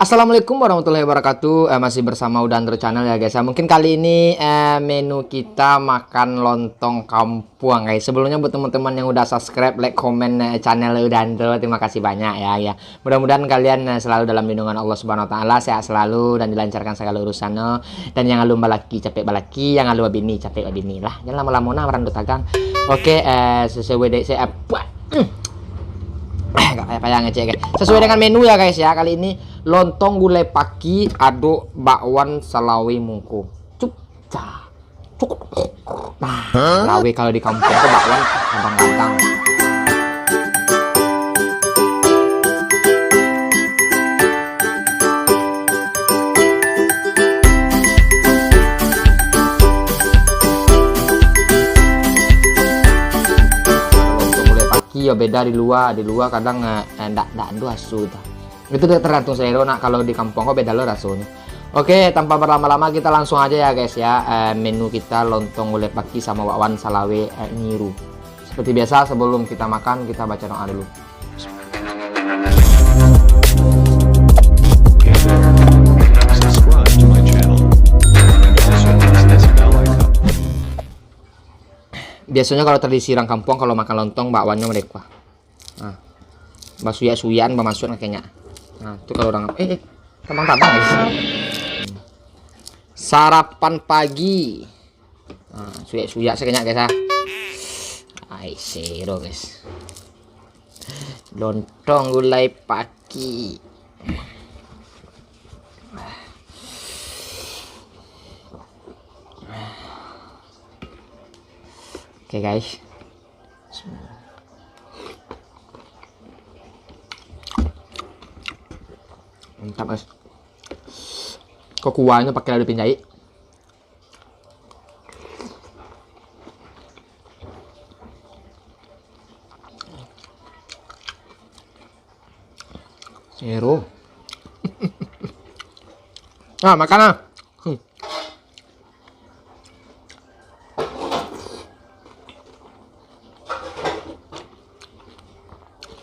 Assalamualaikum warahmatullahi wabarakatuh. Masih bersama Udandro Channel ya guys. Mungkin kali ini menu kita makan lontong kampung guys. Sebelumnya buat teman-teman yang udah subscribe, like, komen channel Udandro, terima kasih banyak ya. Mudah-mudahan kalian selalu dalam lindungan Allah Subhanahu Wa Taala, sehat selalu dan dilancarkan segala urusannya. Dan yang alu balaki capek balaki, yang alu bini capek bini lah. Jangan lama-lama nah merandut tagang. Oke, sesuai dek saya gak kayak yang ngecek guys. Sesuai dengan menu ya guys ya. Kali ini lontong gulai paki aduk bakwan salawi mungku. Cukup. Nah, salawi kalau di kampung itu bakwan kadang-kadang. Ya beda di luar kadang ndak dua asu itu tergantung selera. Nak kalau di kampung kok beda lo rasanya. Oke, tanpa berlama-lama kita langsung aja ya guys ya. Menu kita lontong gulai paki sama bakwan salawe nyiru. Seperti biasa sebelum kita makan kita baca doa dulu. Biasanya kalau tradisi orang kampung kalau makan lontong bakwannya mereka. Nah, basuya-suyan bermasuk kayaknya. Nah, itu kalau orang tabang-tabang guys. Sarapan pagi. Nah, suya-suya sekenya guys. Ai zero guys. Lontong gulai pagi. Oke guys, mantap guys. Kok kuahnya pakai lada pinjai. Zero. Nah, makan ah.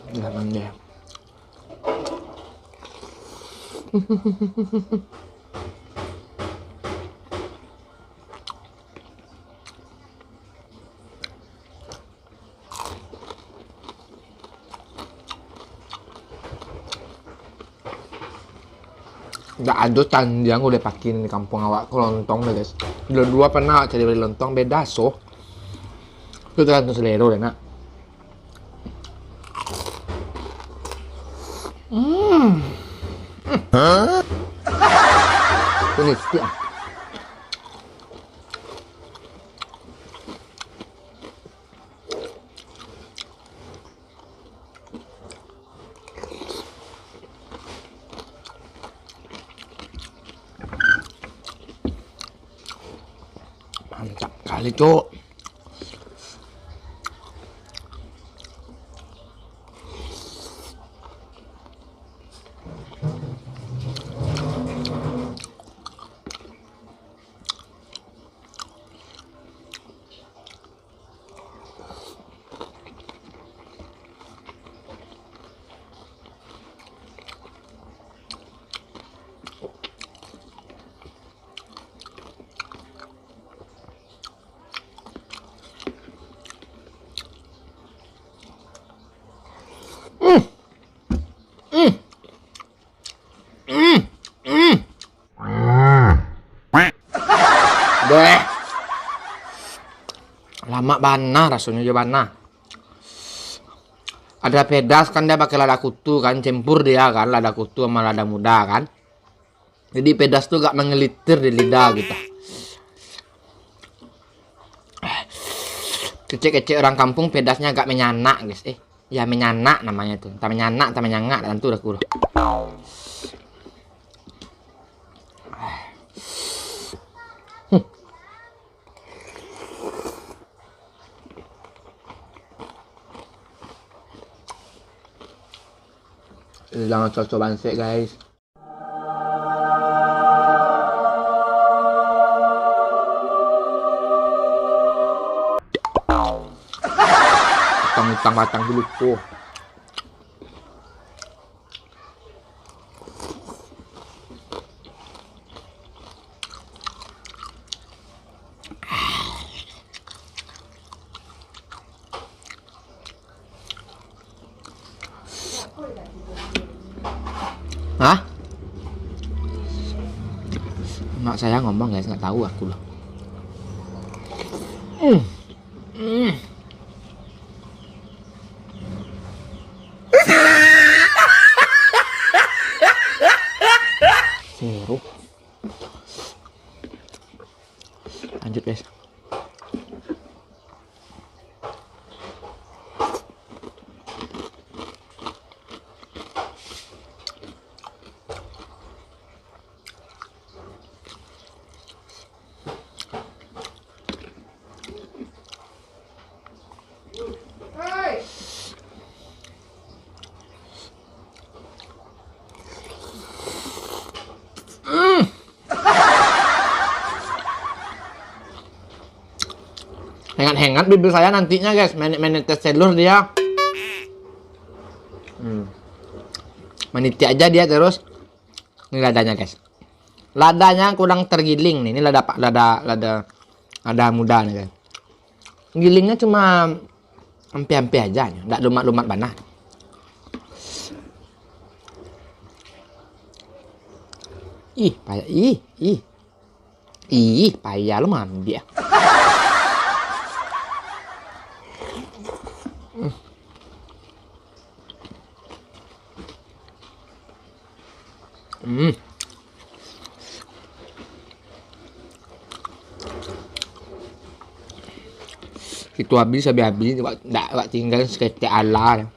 Jangan deh. Nggak ada candiang udah pakin di kampung awak lontong deh guys. Dua pernah cari beli lontong beda so. Itu tergantung selera deh nak. Ini setia. Mantap kali cok. Deh. Lama bana rasanya aja bana. Ada pedas kan dia pakai lada kutu kan, campur dia kan lada kutu sama lada muda kan. Jadi pedas tuh gak mengelitir di lidah gitu. Kecek-kecek orang kampung pedasnya agak menyanak guys. Ya menyanak namanya tuh. Tak menyanak, tak menyangak dan tuh udah kurang. Jangan coba sih guys. Utang-utang dulu tuh. Hah? Mak saya ngomong guys, nggak tahu aku loh. Sirup. Lanjut guys. Hangat-hangat bibir saya nantinya guys, menetes telur dia. Meniti aja dia terus. Ini ladanya guys. Ladanya kurang tergiling nih. Ini lada muda nih guys. Gilingnya cuma ampe-ampe aja, enggak lumat-lumat banget. Ih, payah. Ih, payah lu mandi ya. Itu habis enggak tinggal seketik ala.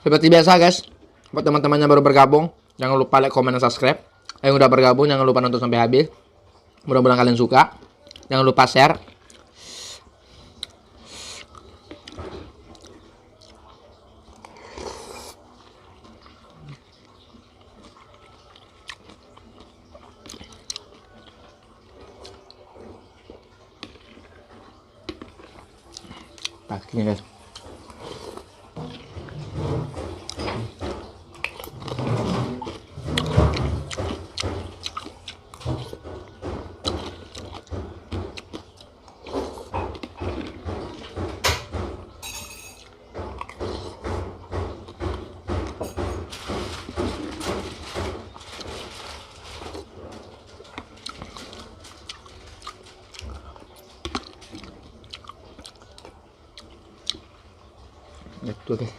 Seperti biasa guys, buat teman-teman yang baru bergabung, jangan lupa like, comment, dan subscribe. Yang udah bergabung jangan lupa nonton sampai habis. Mudah-mudahan kalian suka. Jangan lupa share. Pastinya guys. Betul guys.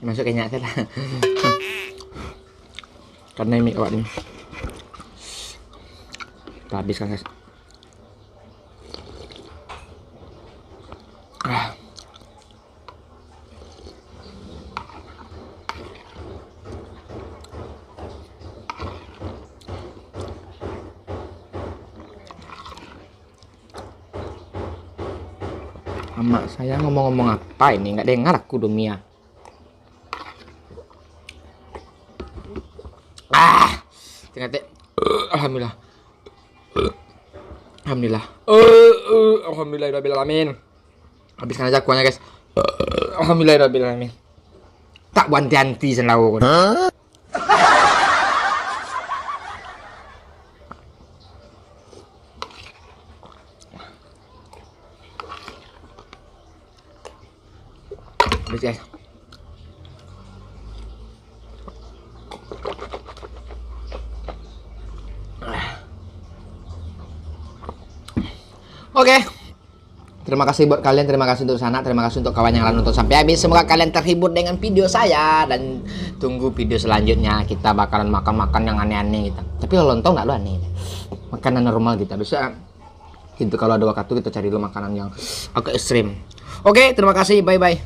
Masuk ke nyata lah. Karena ini awak ini. Kita habiskan guys. Emak saya ngomong-ngomong apa ini? Nggak dengar aku Dumia. Ternyata alhamdulillah. Alhamdulillah. Alhamdulillahirabbil alamin. Habiskan aja kuahnya guys. Alhamdulillahirabbil alamin. Tak banti-anti senlawo. Guys. Oke. Terima kasih buat kalian, terima kasih untuk sana, terima kasih untuk kawan yang lain nonton sampai habis. Semoga kalian terhibur dengan video saya dan tunggu video selanjutnya. Kita bakalan makan-makan yang aneh-aneh gitu. Tapi kalau lontong nggak lu aneh. Makanan normal kita bisa. Gitu kalau ada waktu kita cari dulu makanan yang agak ekstrim. Oke, terima kasih. Bye bye.